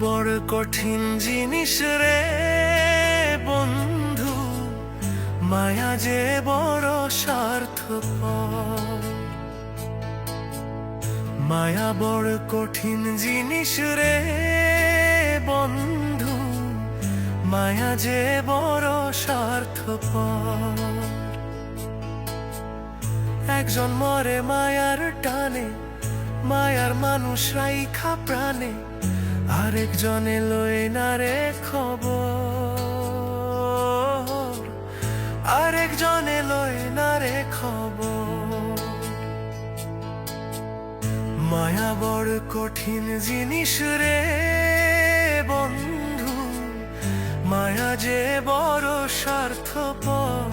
বড় কঠিন জিনিস রে বন্ধু, মায়া যে বড় স্বার্থপর। মায়া বড় কঠিন জিনিস রে বন্ধু, মায়া যে বড় স্বার্থপর। একজন মরে মায়ার টানে, মায়ার মানুষ রাইখা প্রাণে, আরেকজনে লয় না রে খবর, আরেকজনে লয় না রে খবর। মায়া বড় কঠিন জিনিস রে বন্ধু, মায়া যে বড় স্বার্থপর।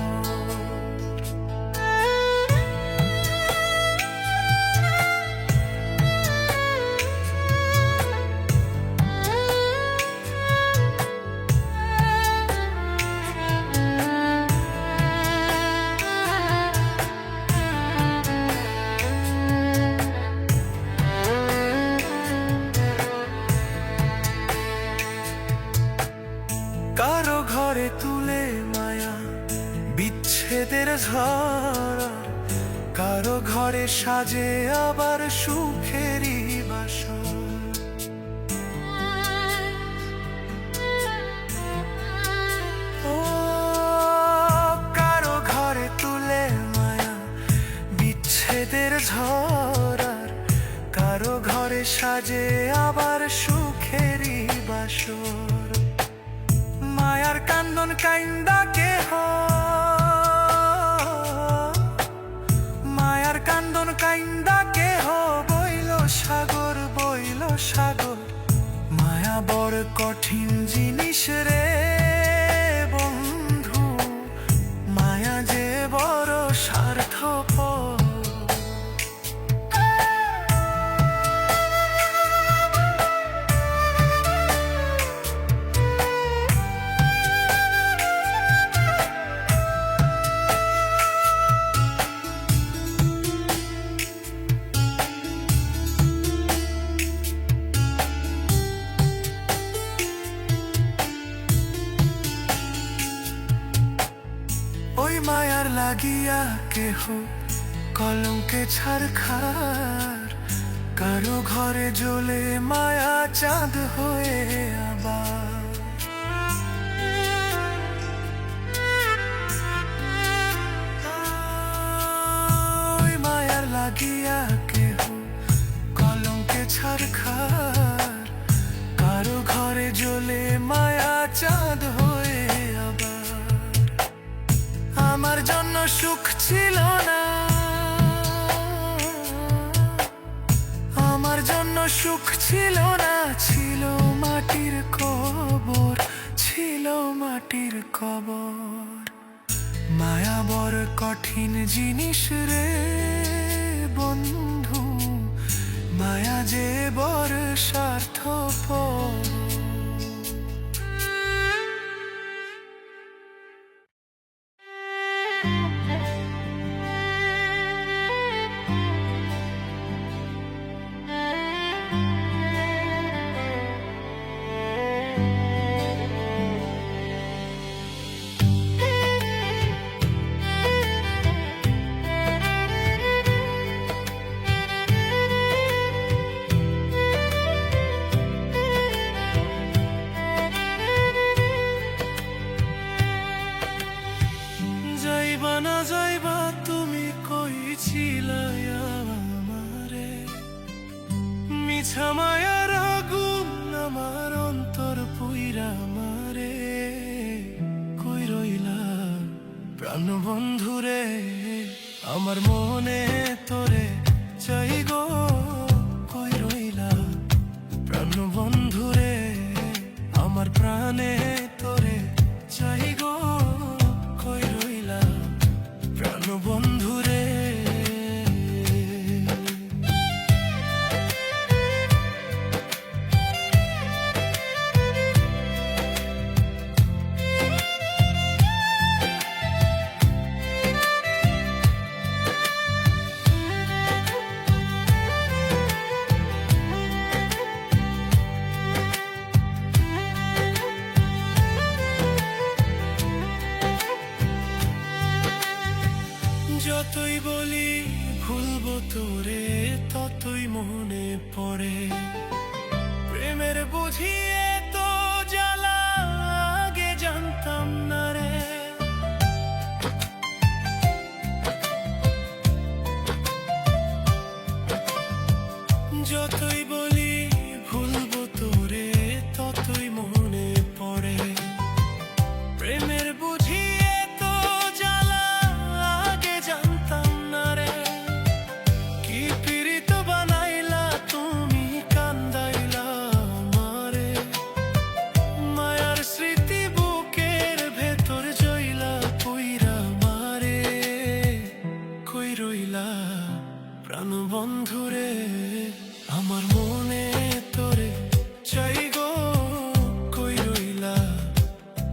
কারো ঘরে তুলে মায়া বিচ্ছেদের ঝড়, কারো ঘরে সাজে আবার সুখেরই বাসর। ও কারো ঘরে তুলে মায়া বিচ্ছেদের ঝড়, কারো ঘরে সাজে আবার সুখেরই বাসর। মায়ার কান্দন কাইন্দা কেহ, মায়ার কান্দন কাইন্দা কেহ বইল সাগর, বইল সাগর। মায়া বড় কঠিন জিনিস রে বন্ধু, মায়া যে বড় স্বার্থপর। ওই মায়ার লাগিয়া কেহ কলঙ্কে ছারখার, কারো ঘরে জ্বলে মায়া চাঁদ হয়ে আবার। ওই মায়ার লাগিয়া কেহ কলঙ্কে ছারখার, কারো ঘরে জ্বলে মায়া চাঁদ হয়ে আবার। আমার জন্য সুখ ছিল না, আমার জন্য সুখ ছিল না, ছিল মাটির কবর, ছিল মাটির কবর। মায়া বড় কঠিন জিনিস রে বন্ধু, মায়া যে বড় স্বার্থপর। যাইবা না যাইবা তুমি কইছিলা আমারে, মিছা মায়ার আগুন আমার অন্তর পুইরা মারে। কই রইলা প্রাণ বন্ধুরে, আমার মনে তোরে চাই গো। কই রইলা প্রাণ বন্ধুরে, আমার প্রাণে তোরে চাই গো। কই রইলা প্রাণ বন্ধুরে। তোরে ততই মনে পড়ে। প্রেমের বুঝিয়ে তো জ্বালা আগে জানতাম না রে। যতই বলি ভুলবো তোরে ততই মনে পড়ে। প্রেমের বুঝিয়ে তো জ্বালা আগে জানতাম না রে। কি পীড়িত বানাইলা তুমি কান্দাইলা আমারে। মায়ার স্মৃতি বুকের ভেতর জইলা কইরা মারে। কই রইলা প্রাণ বন্ধুরে আমার মনে তোরে চাই গো। কই রইলা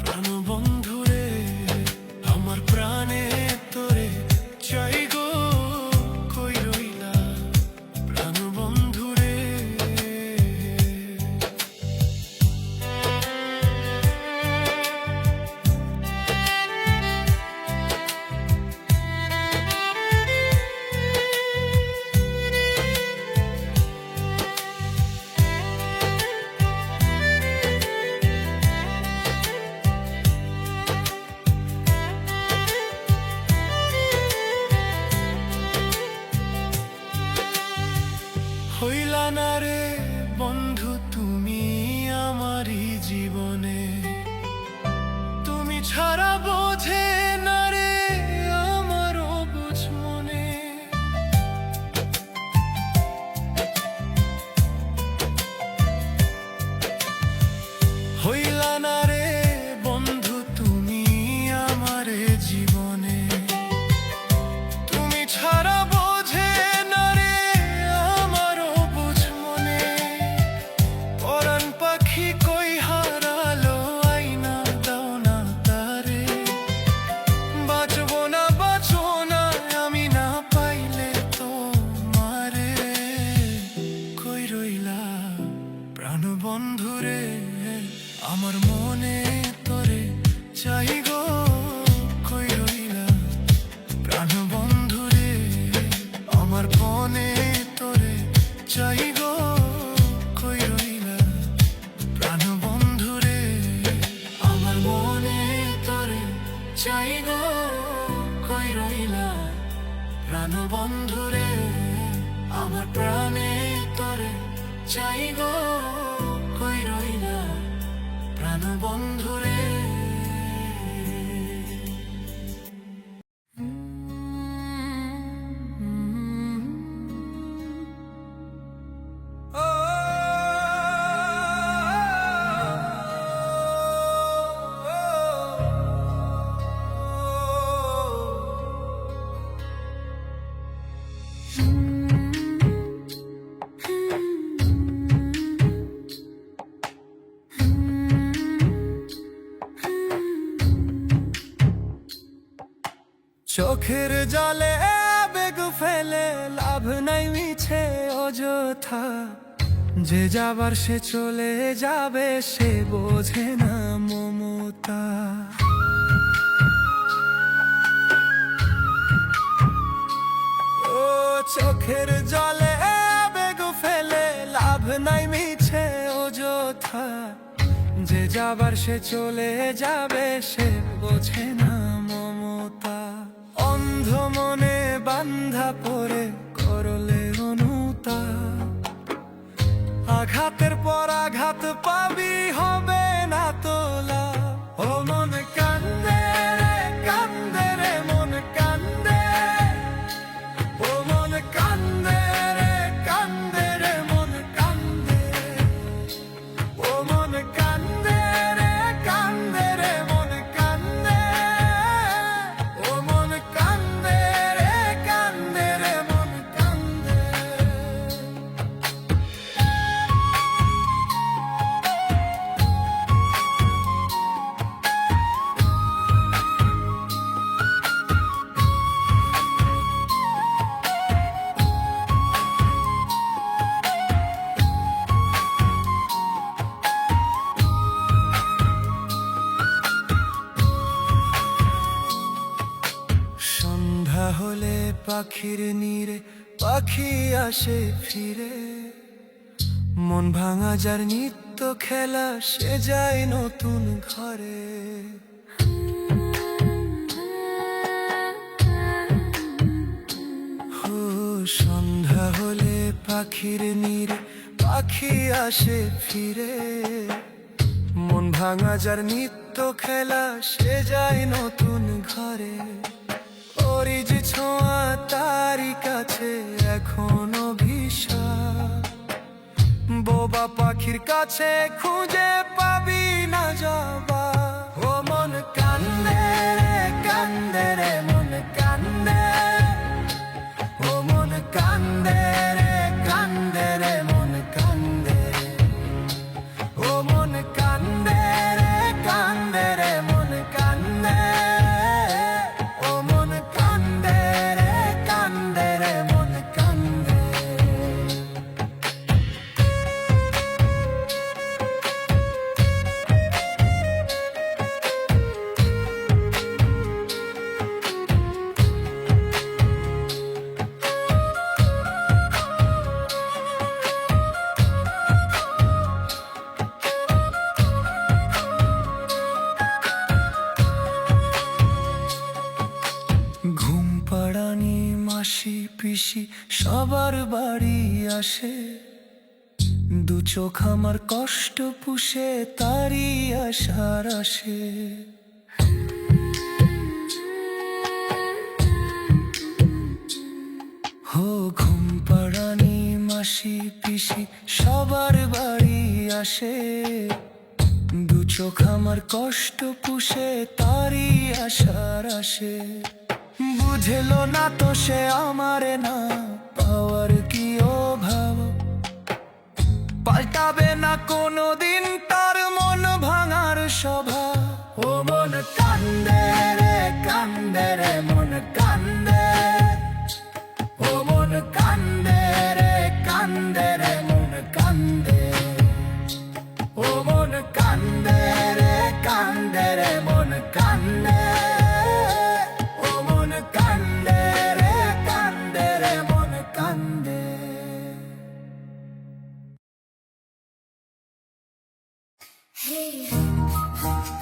প্রাণ বন্ধুরে আমার প্রাণে তোরে চাই গো। কই রইলা প্রাণ বন্ধুরে। হইলা না রে বন্ধু তুমি আমারই জীবনে। তুমি ছাড়া বোঝে না রে আমারও বুঝ মনে। হইলা না রে বন্ধু তুমি আমারে জীবনে। তুমি ছাড়া বোঝে না রে আমারও বুঝ মনে। পরাণ পাখি কই হারালো আইনা দাও না তারে। বাঁচবো না আমি না পাইলে তোমারে। কই রইলা প্রাণ বন্ধুরে আমার মনে তোরে চাই গো। কই রইলা প্রাণ বন্ধুরে আমার মনে তোরে চাই গো। কই রইলা প্রাণ বন্ধুরে আমার মনে তোরে চাই গো। কই রইলা প্রাণ বন্ধুরে আমার প্রাণে তোরে চাই গো। কই রইলা প্রাণ বন্ধুরে। চোখের জলে আবেগ ফেলে লাভ নাই মিছে অযথা। যে যাবার সে চলে যাবে সে বোঝে না মমতা। ও চোখের জলে আবেগ ফেলে লাভ নাই মিছে অযথা। যে যাবার সে চলে যাবে সে বোঝে না মমতা। অন্ধ মনে বান্ধা পড়ে করলে অনুতা। আঘাতের পর আঘাত পাবি হবে না তোলা। ও মন কান্দে রে কান্দে রে মন কান্দে। ও মন কান্দে রে কান্দে রে মন কান্দে। ও মন কান্দে রে কান্দে রে মন কান্দে। ও মন কান্দে রে কান্দে রে মন কান্দে। হলে পাখির নীড়ে পাখি আসে ফিরে। মন ভাঙা যার নিত্য খেলা, সে যায় নতুন ঘরে। সন্ধ্যা হলে পাখির নীড়ে পাখি আসে ফিরে। মন ভাঙা যার নিত্য খেলা, সে যায় নতুন ঘরে। ওরি যে ছোঁয়া তারি কাছে এখনো ভিসা, বোবা পাখির কাছে খুঁজে পাবি না যাবা। ও মন কান্দে রে কান্দে রে মন কান্দে, ও মন কান্দে রে কান্দে রে মন কান্দে, ও মন কান্দে রে কান্দে রে মন কান্দে, ও মন কান্দে রে কান্দে রে মন কান্দে। ঘুম পাড়ানি মাসি পিসি সবার বাড়ি আসে, দু চোখ আমার কষ্ট পুষে তারি আশার আসে। হো ঘুম পাড়ানি মাসি পিসি সবার বাড়ি আসে, দু চোখ আমার কষ্ট পুষে তারি আশার আসে। বুঝলো না তো সে আমারে না পাওয়ার কি অভাব, পাল্টাবে না কোনোদিন তার মন ভাঙার স্বভাব। ও মন কান্দে রে কান্দে রে মন কান্দে, ও মন কান্দে রে কান্দে রে মন কান্দে, ও মন কান্দে রে কান্দে রে মন কান্দে, ও মন কান্দে রে কান্দে রে মন কান্দে। Hey.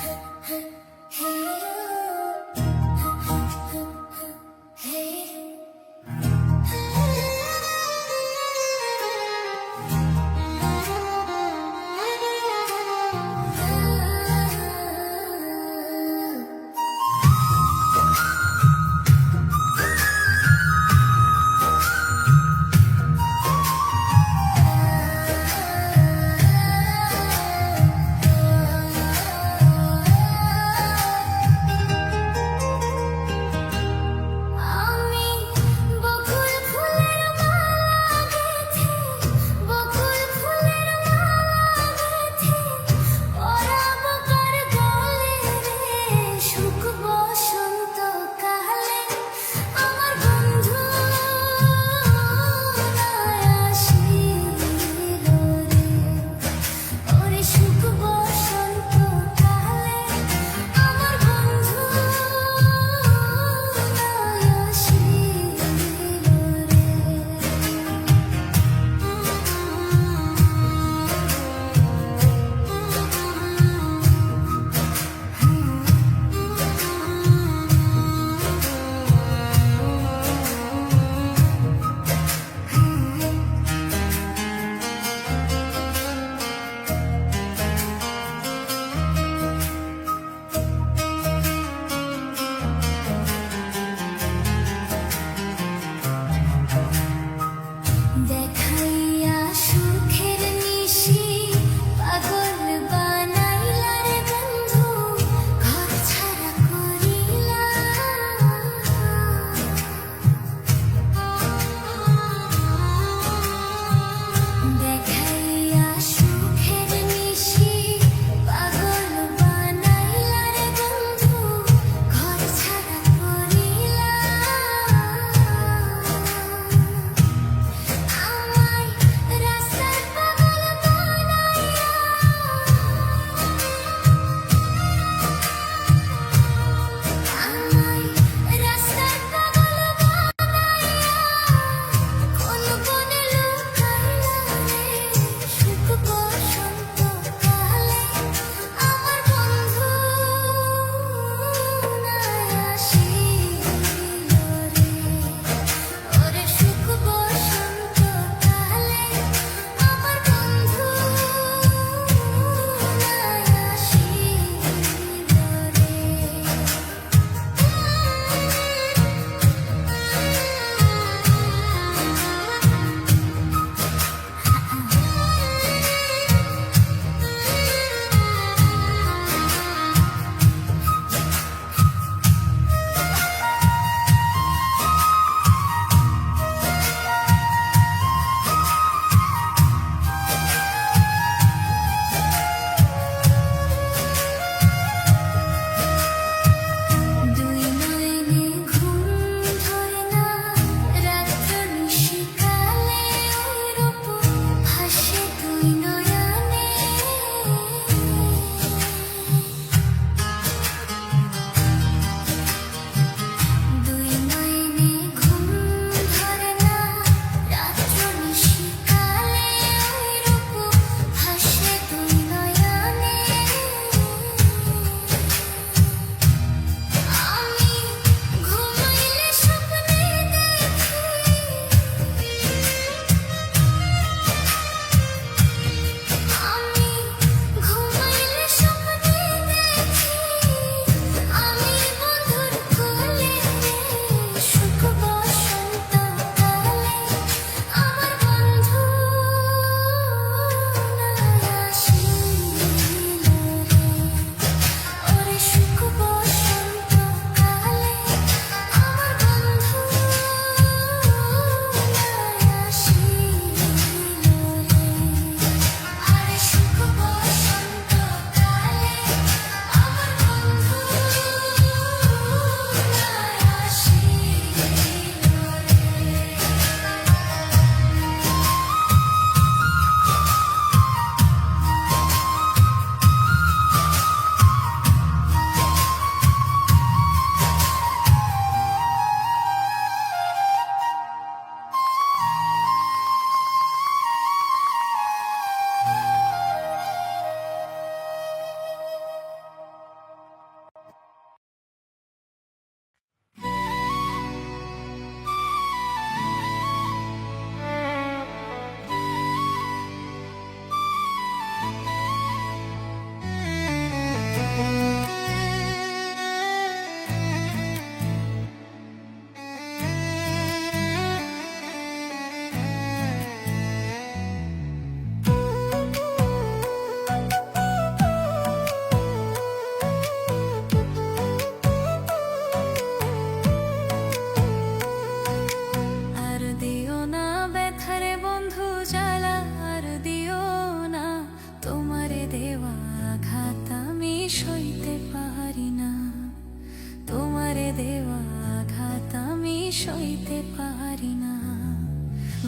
দেওয়া আঘাত আমি সইতে পারি না।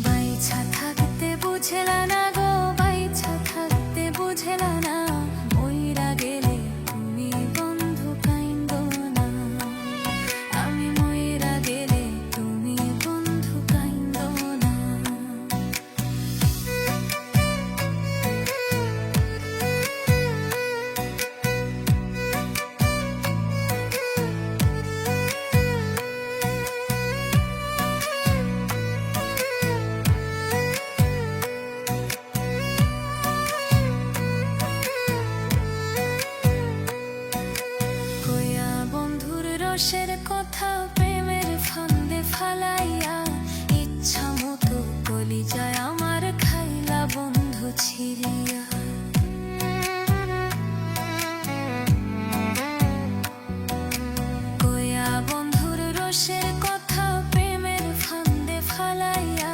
বাইছা থাকতে বুঝলা না গো, বাইছা থাকতে বুঝলা না, মইরা গেলে তুমি বন্ধু কাইন্দো না। আমি মইরা গেলে তুমি বন্ধু কাইন্দো না। কইয়া বন্ধুর রসের কথা প্রেমের ফান্দে ফালাইয়া, ইচ্ছা মতো কলিজায় আমার খাইলা বন্ধু ছিড়িয়া। কইয়া বন্ধুর রসের কথা প্রেমের ফান্দে ফালাইয়া,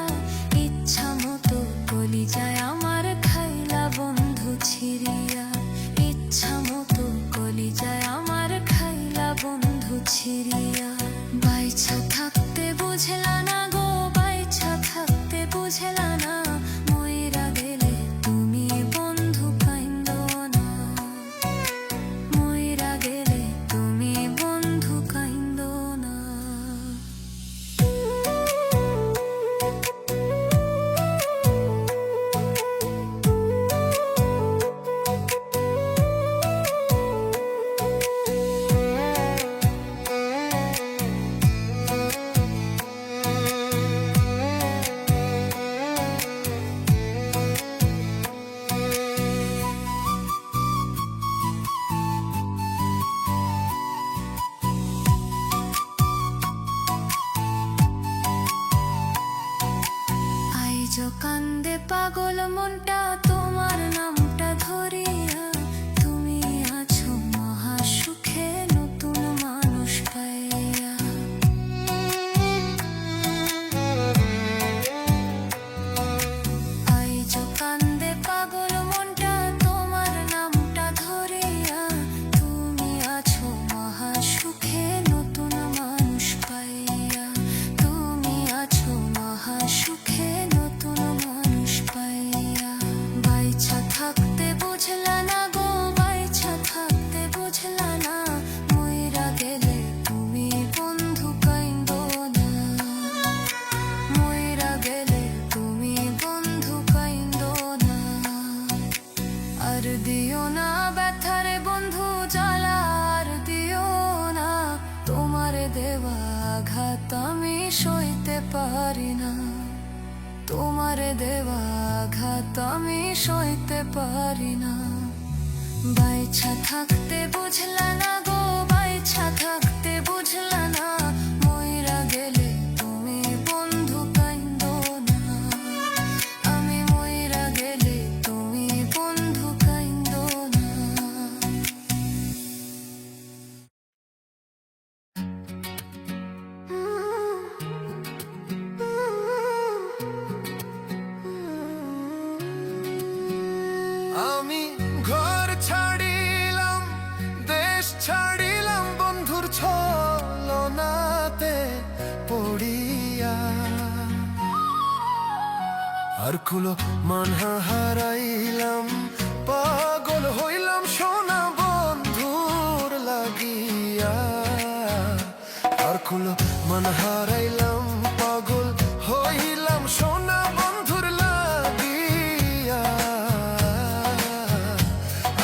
ইচ্ছা মতো কলিজায় আমার খাইলা বন্ধু ছিড়িয়া। ইচ্ছা মতো কলিজায় আমার খাইলা বন্ধু ছিড়িয়া। বাইছা থাকতে বুঝলা না গো, বাইছা থাকতে বুঝলা না, মইরা গেলে তুমি বন্ধু কাইন্দো না। মইরা গেলে তুমি বন্ধু কাইন্দো না। আইজো কান্দে পাগল মনটা তোমার নামটা ধরিয়া, তুমি আছো মহা সুখে নতুন মানুষ পাইয়া। আইজো কান্দে পাগল মনটা তোমার নামটা ধরিয়া, তুমি আছো মহা সুখে নতুন মানুষ পাইয়া। তুমি আছো মহা সুখে নতুন মানুষ পাইয়া। বাইছা থাকতে বুঝলা না গো, বাইছা থাকতে বুঝলা না, মইরা গেলে তুমি বন্ধু কাইন্দো না। মইরা গেলে তুমি বন্ধু কাইন্দো না। আর দিও না ব্যথারে বন্ধু জ্বালা, আর দিও না, তোমারে দেওয়া আঘাত আমি সইতে পারি না। তোমারে দেওয়া আঘাত আমি সইতে পারি না। বাইছা থাকতে বুঝলা না গো, বাইছা থাকতে বুঝলা না, মইরা গেলে তুমি বন্ধু কাইন্দো না। আমি মইরা গেলে তুমি বন্ধু কাইন্দো না। আমি ঘর ছাড়িলাম, দেশ ছাড়িলাম, বন্ধুর ছলনাতে পড়িয়া। আর কুলো মানহা হারাইলাম, পাগল হইলাম সোনা বন্ধুর লাগিয়া। আর কুলো মান হারাইলাম, পাগল হইলাম সোনা বন্ধুর লাগিয়া।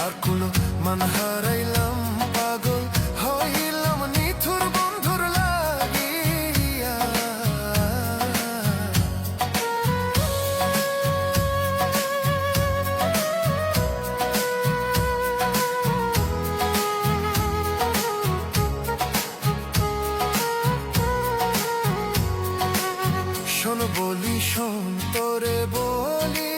আর কুলো মান হারাইলাম, পাগল হইলাম নিথুর বন্ধুর লাগিয়া। শোন বলি, শোন তোরে বলি,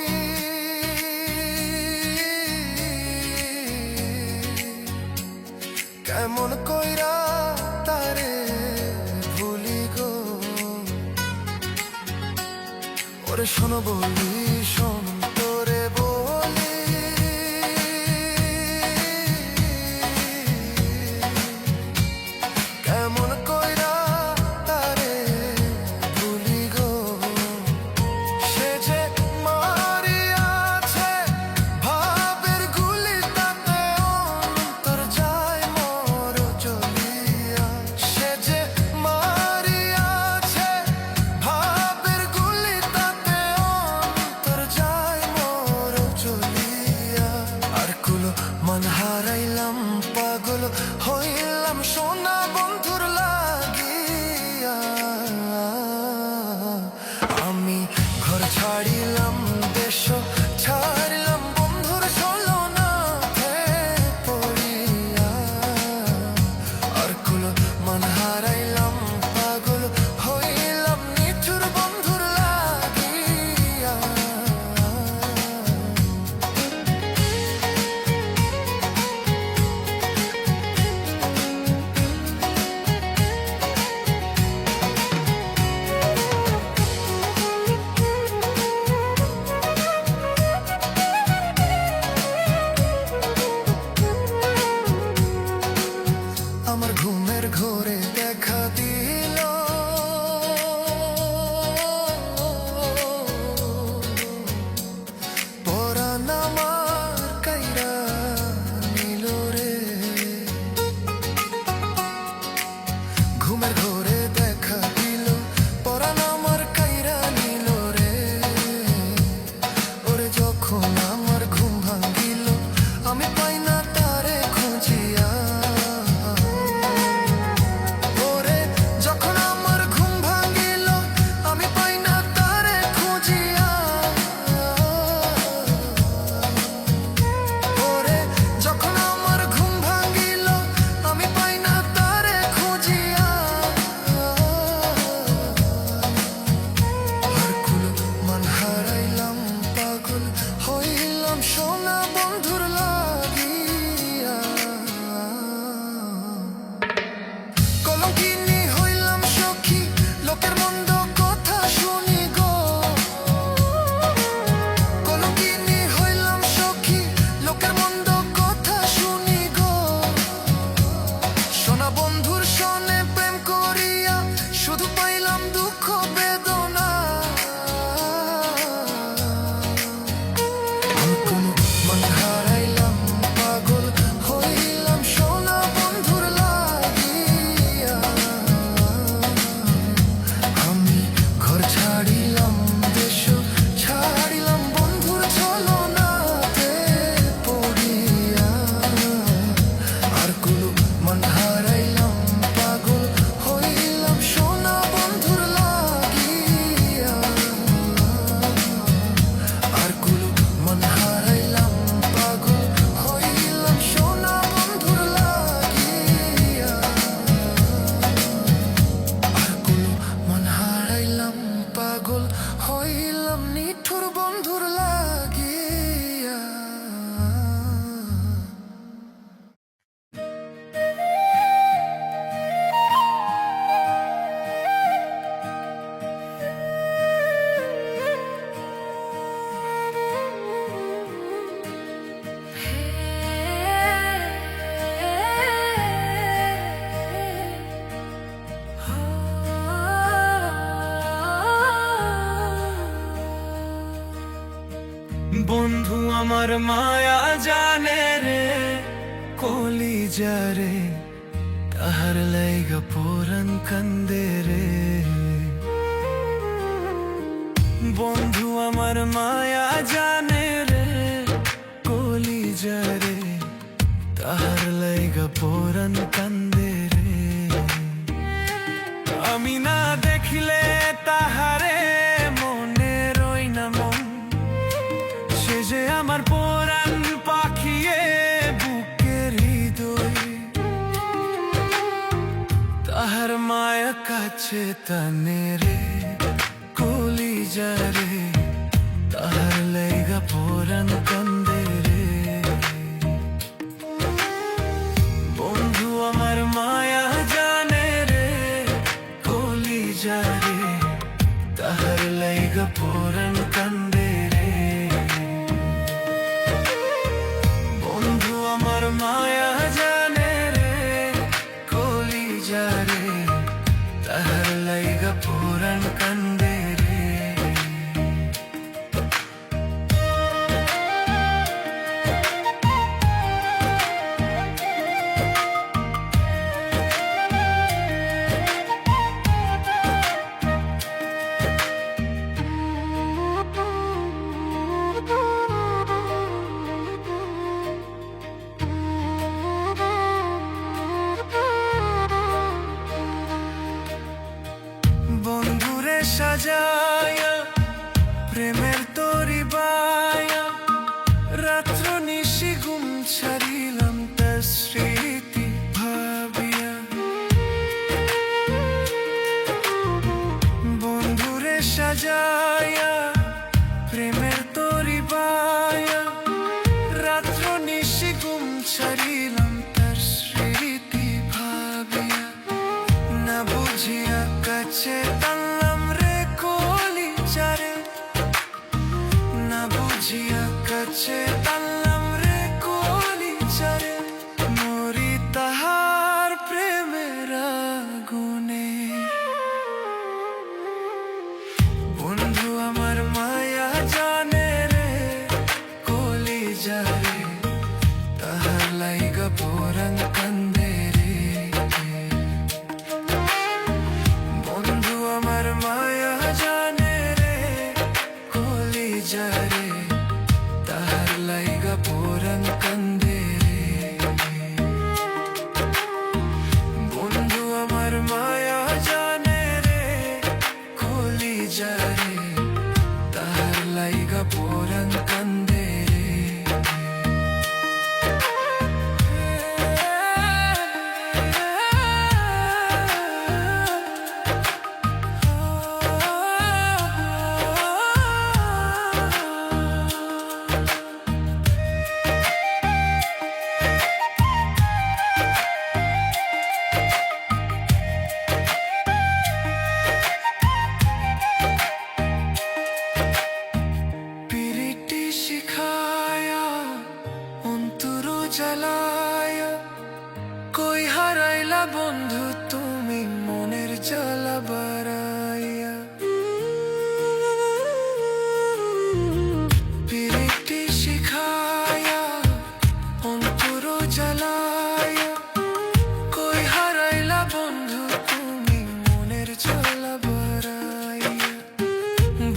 কেমন কইরা তারে ভুলি গো। ওরে শোন বলি, শোন তোরে বলি, কেমন কইরা মন হারাইলাম পাগল হইলাম নিঠুর বন্ধুর লাগিয়া আমার ঘুমের ঘোরে দেখা দিল পরাণ আমার কাইরা নিল রে ঘুমের ঘোরে দেখা দিল পরাণ আমার কাইরা নিল রে ওরে যখন আমার ঘুম ভাঙ্গিল আমি পাই না তারে খুঁজিয়া ওরে যখন আমার ঘুম ভাঙ্গিল আমি পাই না তারে খুঁজিয়া ওরে যখন আমার ঘুম ভাঙ্গিল আমি পাই না তারে খুঁজিয়া হারকুল মন হারাইলাম পাগল হইলাম সোনা বন্ধুর লাগিয়া কলঙ্কিনী হইলাম সখী লোকের মন্দ কথা শুনি গো কলঙ্কিনী হইলাম সখী লোকের মন্দ কথা শুনি গো সোনা বন্ধুর সনে প্রেম করিয়া শুধু পাইলাম দুঃখ বেদনা হারকুল মন হারাইলাম পাগল হইলাম সোনা বন্ধুর লাগিয়া আমি ঘর ছাড়িলাম দেশ ছাড়িলাম বন্ধুর ছলনাতে পড়িয়া হারকুল মন হারাইলাম পাগল হইলাম সোনা বন্ধুর লাগিয়া হারকুল মন হারাইলাম পাগল হইলাম সোনা বন্ধুর লাগিয়া হারকুল মন হারাইলাম পাগল হইলাম নিঠুর বন্ধুর লাগিয়া বন্ধু আমার মায়া জানে রে কলিজা রে তাহার লাইগা পোরান কান্দে রে বন্ধু আমার মায়া জানে রে কলিজা রে তাহার লাইগা পোরান কান্দে রে আমি না দেখিলে তাহারে মনে রই না মন সে যে আমার পরাণ পাখিয়ে বুকের হৃদয় তাহার মায়া কাছে টানে রে কলিজা রে তাহার লাইগা পরাণ কান্দে রে বন্ধু আমার মায়া জানে রে কলিজা রে তাহার লাইগা পরাণ কান্দে রে বন্ধু আমার মায়া জানে রে কলিজা রে তাহার লাইগা পরাণ কান্দে রে বন্ধুরে সাজায়া প্রেমের তরি বায়া রাত্র নিশি ঘুম ছাড়িলাম তার স্মৃতি ভাবিয়া যাইয়া প্রেমের তরি বায়া রাত্র নিশি গুম ছাড়িলাম তার স্মৃতি ভাবিয়া না বুঝিয়া কাছে টানলাম রে কলি চারে না বুঝিয়া কাছে টানলাম রে কলি চারে মরি তাহার প্রেমের আগুনে বন্ধু আমার মায়া জানে রে কলি যারে তাহার লাইগা পরাণ কান্দে রে বন্ধু আমার মায়া জানে রে কলি যারে তাহার লাইগা পরাণ কান্দে রে বন্ধু আমার মায়া জানে রে কলি যারে তাহার লাইগা পরাণ কান্দে রে পিরিটি শিখায়া অন্তর জ্বালায়া কই হারাইলা বন্ধু তুমি মনের জ্বালা বাড়াইয়া পিরিটি শিখায়া অন্তর জ্বালায়া কই হারাইলা বন্ধু তুমি মনের জ্বালা বাড়াইয়া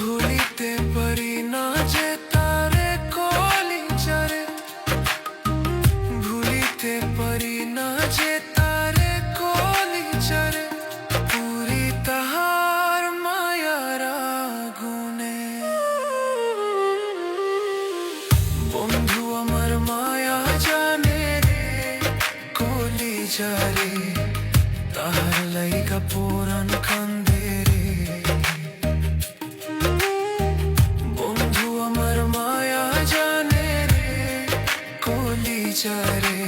ভুলিতে পারি না যে তারে কলি যারে ভুলিতে পারি না যে তারে কলি যারে পুরি তাহার মায়ার আগুনে বন্ধু আমার মায়া জানে রে কলি যারে তাহার লাইগা পরাণ কান্দে রে বন্ধু আমার মায়া জানে রে কলি যারে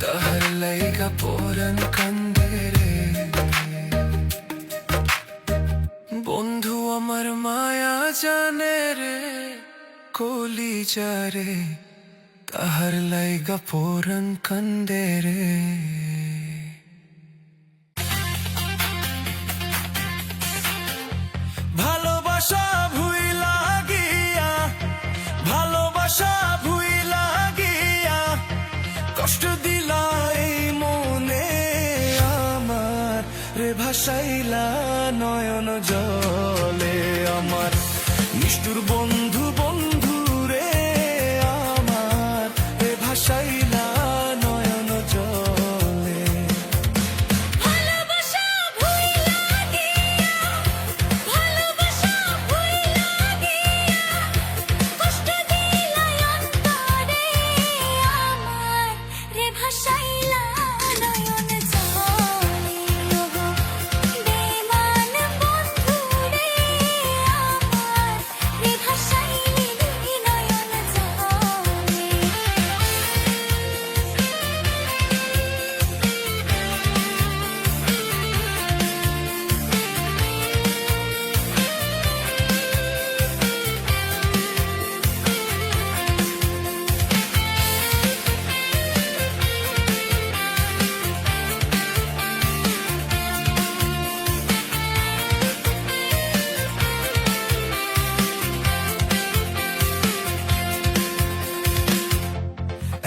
তাহার লাইগা পরাণ কান্দে রে বন্ধু আমার মায়া জানে রে কলি যারে তাহার লাইগা পরাণ কান্দে রে ভালোবাসা ভুইলা গিয়া ভালোবাসা ভুইলা গিয়া কষ্ট দিলা এই মনে আমার রে ভাসাইলা নয়ন জলে আমার নিষ্ঠুর বন্ধু বন্ধু রে আমার রে ভাসাইলা নয়ন জলে ভালোবাসা ভুইলা গিয়া ভালোবাসা ভুইলা গিয়া কষ্ট দিলাই অন্তরে আমার রে ভাসাইলা নয়ন জলে ওগো বেমান বন্ধু রে আমার রে ভাসাইলি নয়ন জলে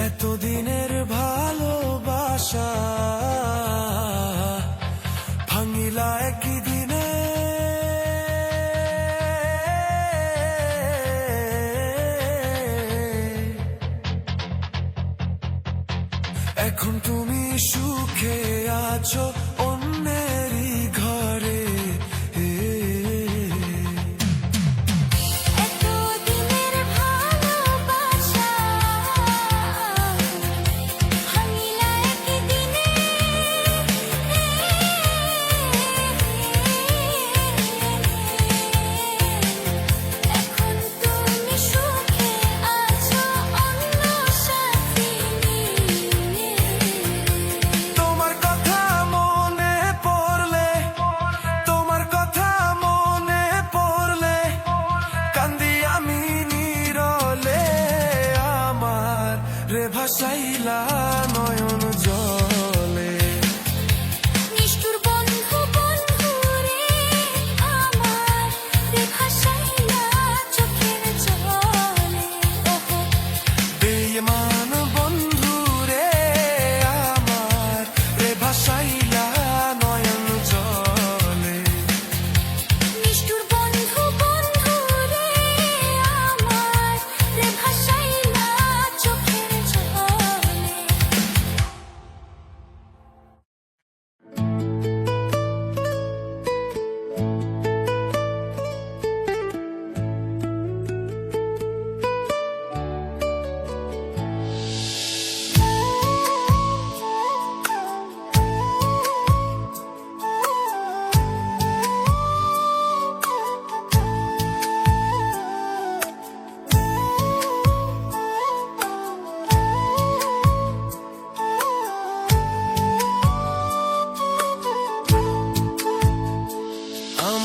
এতদিনের ভালোবাসা ভাঙিলা একই দিনে এখন তুমি সুখে আছো অন্যেরই ঘরে এতদিনের ভালোবাসা ভাঙিলা একই দিনে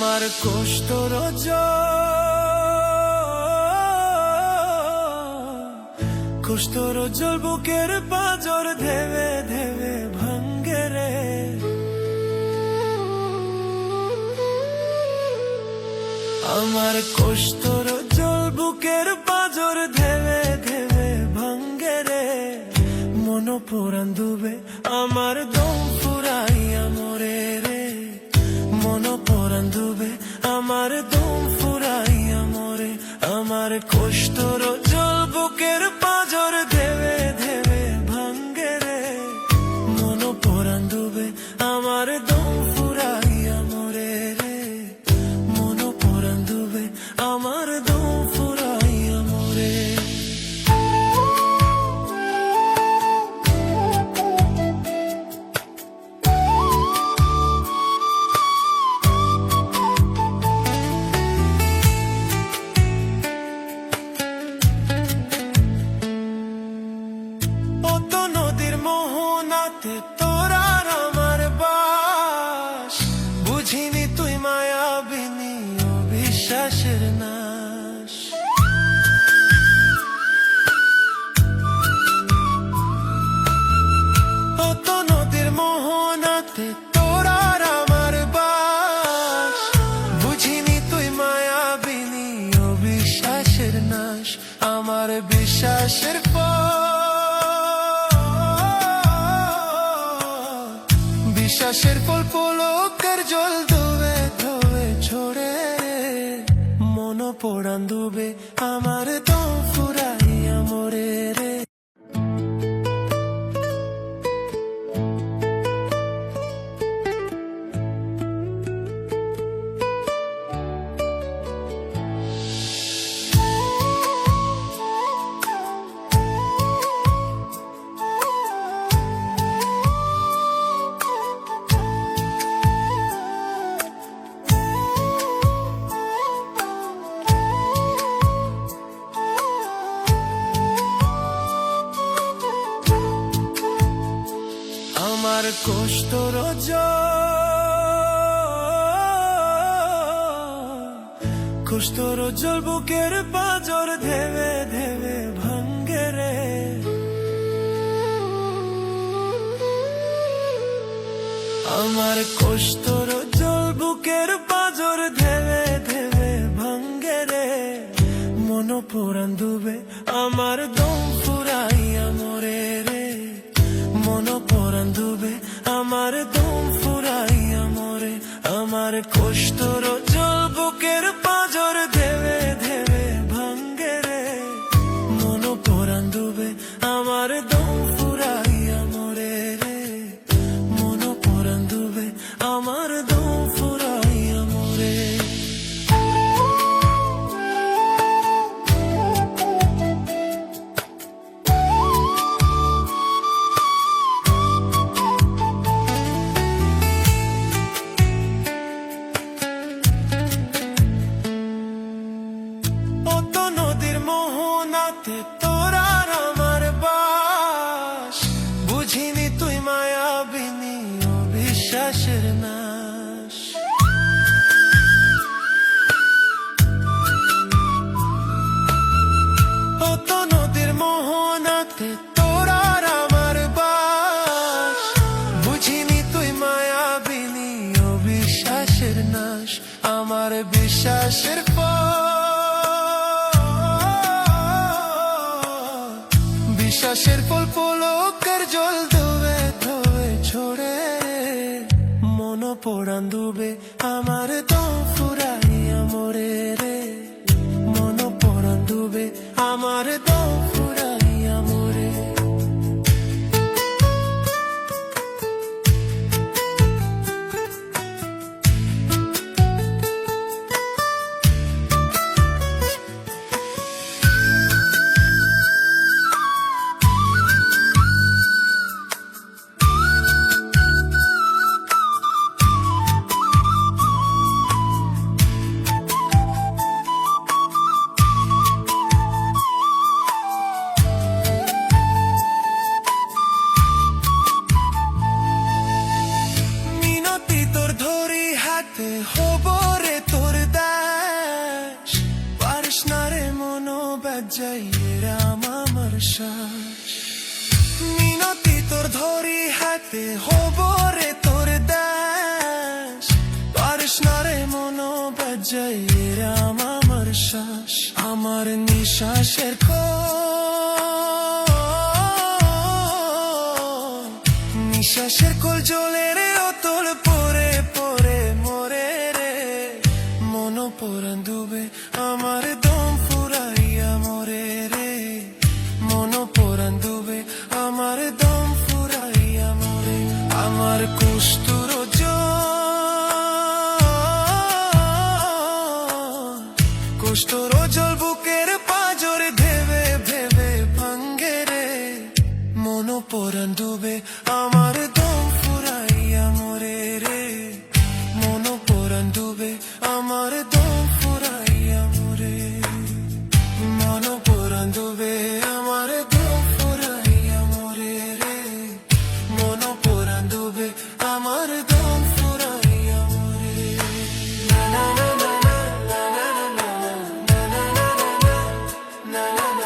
আমার কষ্টর কষ্টর জল বুকের পাঁজর ধেবে ধেবে ভাঙ্গে রে। আমার কষ্টর জল বুকের পাঁজর ধেবে ধেবে ভাঙ্গে রে। মন পুরান ডুবে আমার দম ফুরাইয়া মরে রে। মন পুরান ডুবে আমার দম ফুরাইয়া মরে। আমার কষ্টর জল বুকের পাঁজর ধেবে ধেবে ভাঙ্গে রে। মন পুরান ডুবে আমার দম ফুরাইয়া মরে রে। মন পুরান ডুবে আমার দম ফুরাইয়া মরে। তোর আর আমার বাস বুঝিনি তুই মায়াবিনী অবিশ্বাসের নাশ। অত নদীর মোহনাতে তোর আর আমার বাস বুঝিনি তুই মায়াবিনী অবিশ্বাসের নাশ। আমার বিশ্বাসের বিশ্বাসের ফল পলকের জল ধোবে ধোবে ছোড়ে। মন পোড়ান ডুবে আমার দম ফুরাইয়া মরে রে। আমার কষ্টর কষ্টর জল বুকের পাঁজর ধেবে ধেবে ভাঙ্গে রে। আমার কষ্টর জল বুকের পাঁজর ধেবে ধেবে ভাঙ্গে রে। মন পুরান ডুবে আমার দম ফুরাইয়া মরে রে। মন পুরান ডুবে আমার দম ফুরাইয়া মরে। আমার কষ্টর জল বুকের পাঁজর ধেবে ধেবে ভাঙ্গে রে। মন পুরান ডুবে আমার দম ফুরাইয়া মরে রে। মন পুরান ডুবে আমার দম ফুরাইয়া মরে। তোর আর আমার বাস বুঝিনি তুই মায়াবিনী অবিশ্বাসের নাশ। অত নদীর মোহনাতে তোর আর আমার বাস বুঝিনি তুই মায়াবিনী অবিশ্বাসের নাশ। আমার বিশ্বাসের বিশ্বাসের ফল পলকের জল ধোবে ধোবে ছোড়ে। মন পোড়ান ডুবে আমার দম ফুরাইয়া মরে রে। মন পোড়ান ডুবে আমার দম ফুরাইয়া মরে। বিশ্বাস মিনতি তোর ধরি হাতে হব রে তোর দাস পারিস না রে মনো বাজাই রাম আমার শ্বাস আমার নিঃশ্বাসের নিঃশ্বাসের কোল জ্বলে রে অতল পরে পরে মরে রে মন পরাণ ডুবে আমার দম ফুরাইয়া মরে রে মন পরাণ ডুবে আমার দম ফুরাইয়া মরে আমার কুষ্ঠুর কুষ্ঠুর জল বুকের পাজর ভেবে ভেবে ভাঙ্গে রে মন পরাণ ডুবে আমার দম ফুরাইয়া মরে রে মন পরাণ ডুবে আমার দম ফুরাইয়া মরে মন পরাণ ডুবে আমার দম ফুরাইয়া মরে রে মন পরাণ ডুবে আমার দম ফুরাইয়া মরে না না না না না না না না না না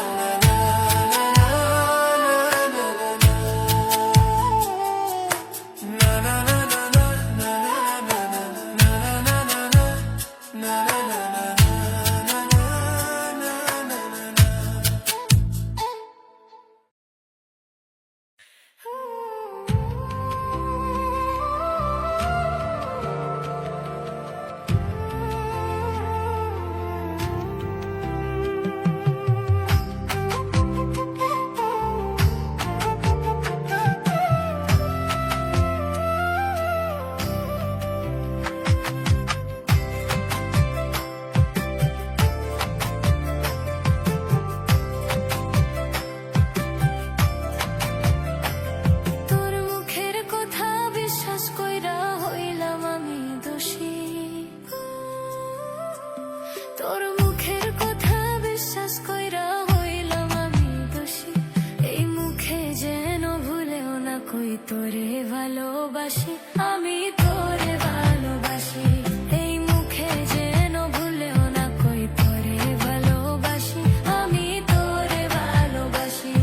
তোর মুখের কথা বিশ্বাস কইরা হইলাম আমি দোষী তোর মুখের কথা বিশ্বাস কইরা হইলাম আমি দোষী এই মুখে যেন ভুলেও না কই তোরে ভালোবাসি আমি তোরে ভালোবাসি এই মুখে যেন ভুলেও না কই তোরে ভালোবাসি আমি তোরে ভালোবাসি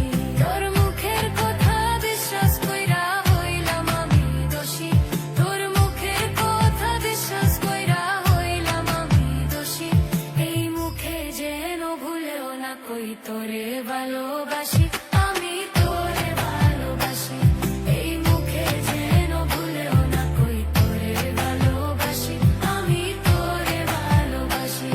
তোর মুখের কথা বিশ্বাস কইরা হইলাম আমি দোষী তোর মুখের কথা বিশ্বাস কইরা হইলাম আমি দোষী এই মুখে যেন ভুলেও না কই তোরে ভালোবাসি আমি তোরে ভালোবাসি এই মুখে যেন ভুলেও না কই তোরে ভালোবাসি আমি তোরে ভালোবাসি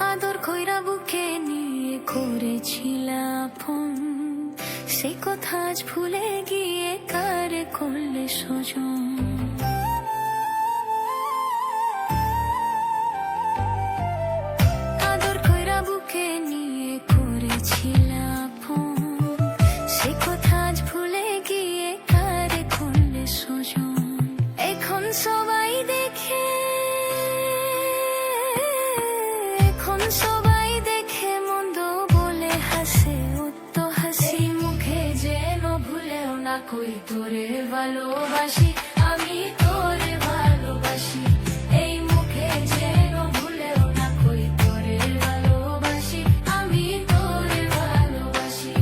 আদর কইরা বুকে নিয়ে করেছিলাম ফোন সে কথা আজ ভুলে গিয়ে কারে করলে সজন আদর কইরা বুকে নিয়ে করেছিলাম ফোন সে কথা আজ ভুলে গিয়ে কারে করলে সজন এখন সবাই দেখে এখন সবাই দেখে মন্দ বলে হাসে উত্ত হাসি মুখে যেন ভুলেও না কই তোরে ভালোবাসি আমি তোরে ভালোবাসি এই মুখে যেন ভুলেও না কই তোরে ভালোবাসি আমি তোরে ভালোবাসি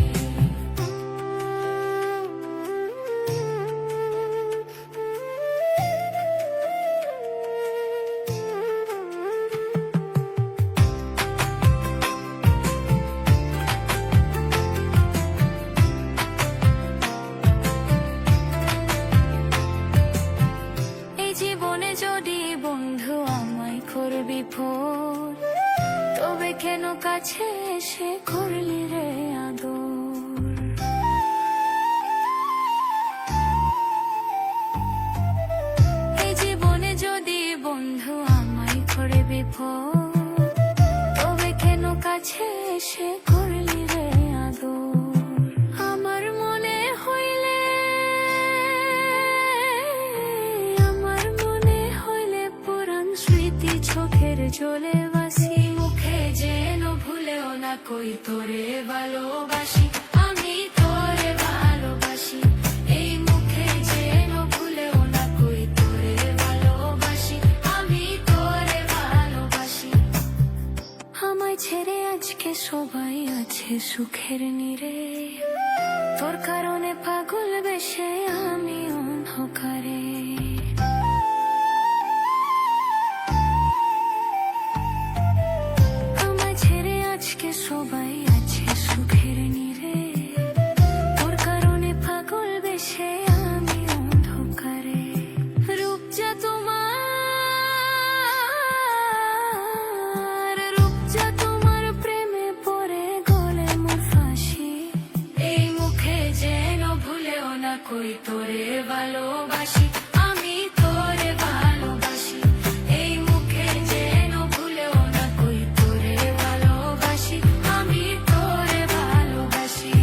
এই জীবনে যদি জ্বলে বাসি মুখে যেন ভুলেও না কই তোরে ভালোবাসি আমি তোরে ভালোবাসি এই মুখে যেন ভুলেও না কই তোরে ভালোবাসি আমি তোরে ভালোবাসি আমায় ছেড়ে আজকে সবাই আছে সুখের নীড়ে তোর কারণে পাগল বেশে আমি অন্ধকারে আমায় ছেড়ে আজকে সবাই আছে সুখের নীড়ে তোর কারণে পাগল বেশে আমি অন্ধকারে রূপ যা তোমার রূপ যা তোমার প্রেমে পড়ে গলে মোর ফাঁসি এই মুখে যেন ভুলেও না কই তোরে ভালোবাসি আমি তোরে ভালোবাসি এই মুখে যেন ভুলেও না কই তোরে ভালোবাসি আমি তোরে ভালোবাসি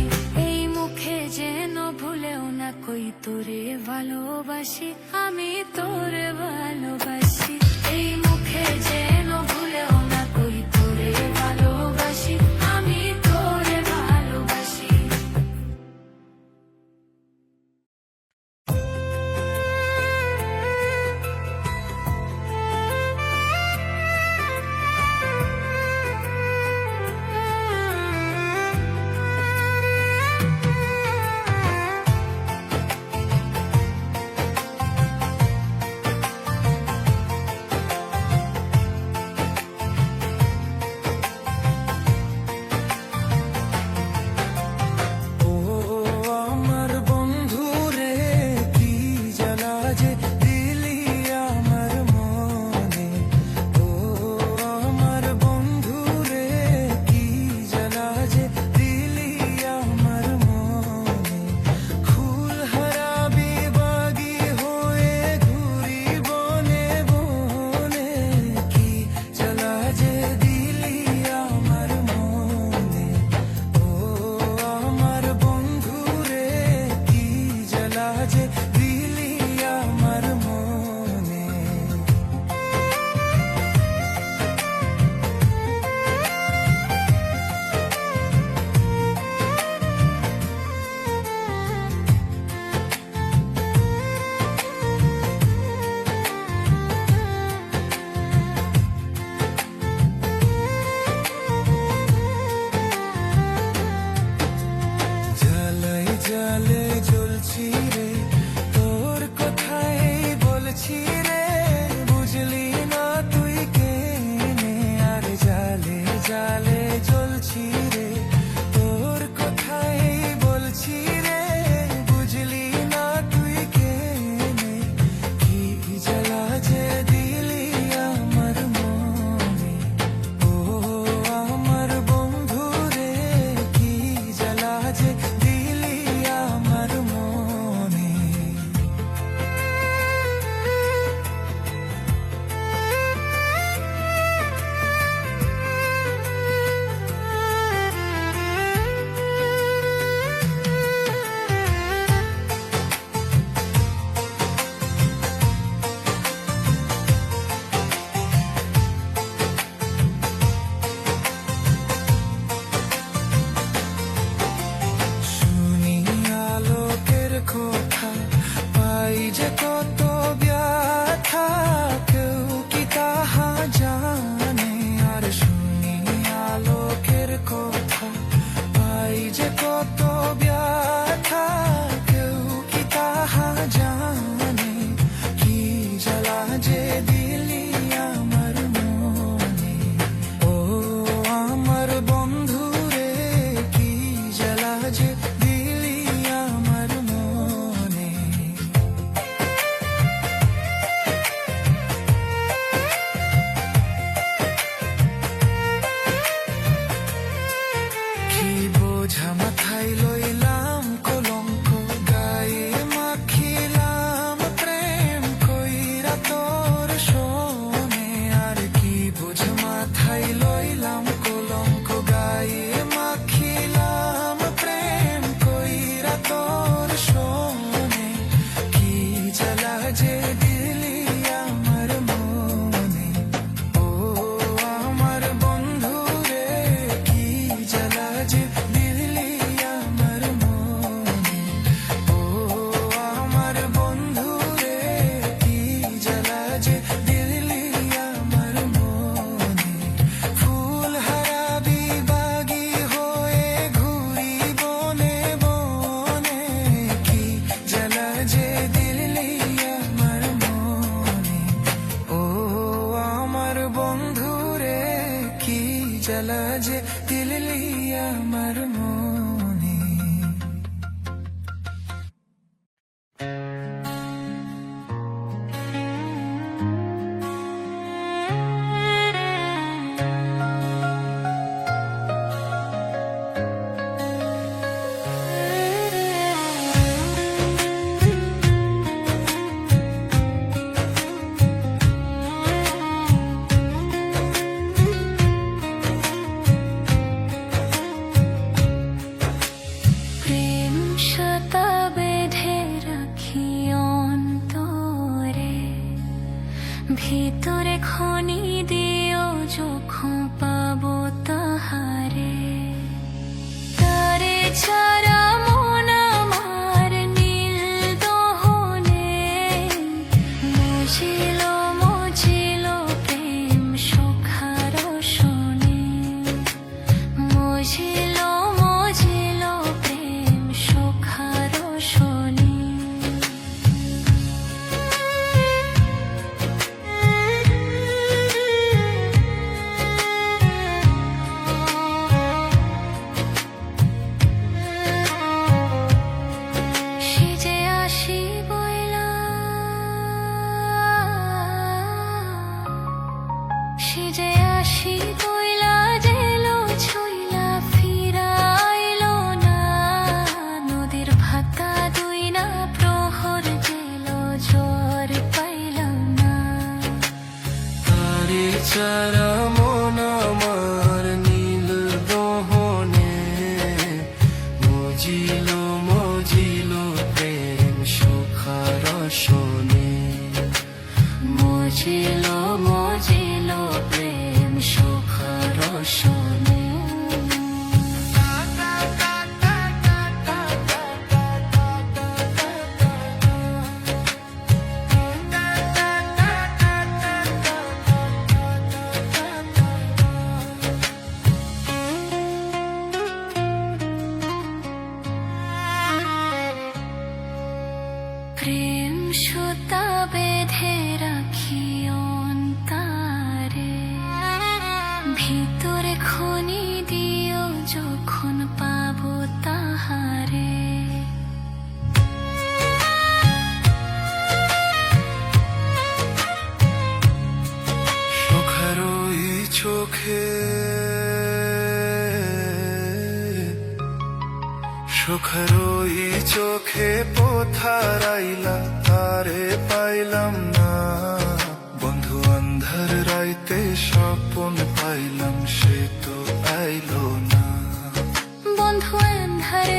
এই মুখে যেন ভুলেও না কই তোরে ভালোবাসি আমি তোরে ভালোবাসি এই মুখে যেন ভুলেও না কই তোরে ভালোবাসি আমি তোরে ভালোবাসি বেচারা মন আমার নীল দহনে মজিল মজিল প্রেম সুখার শোনে মজিল মজিল প্রেম সুখার শোনে প্রেম সুতা বেঁধে রাখি অন্তরে ভিতরে খনি দিও যখন পাবো তাহারে সুখের ওই চোখে সুখের ওই চোখে পোথারাইলা তারে পাইলাম না বন্ধু অন্ধার রাইতে স্বপন পাইলাম সে তো আইলো না বন্ধু আন্ধার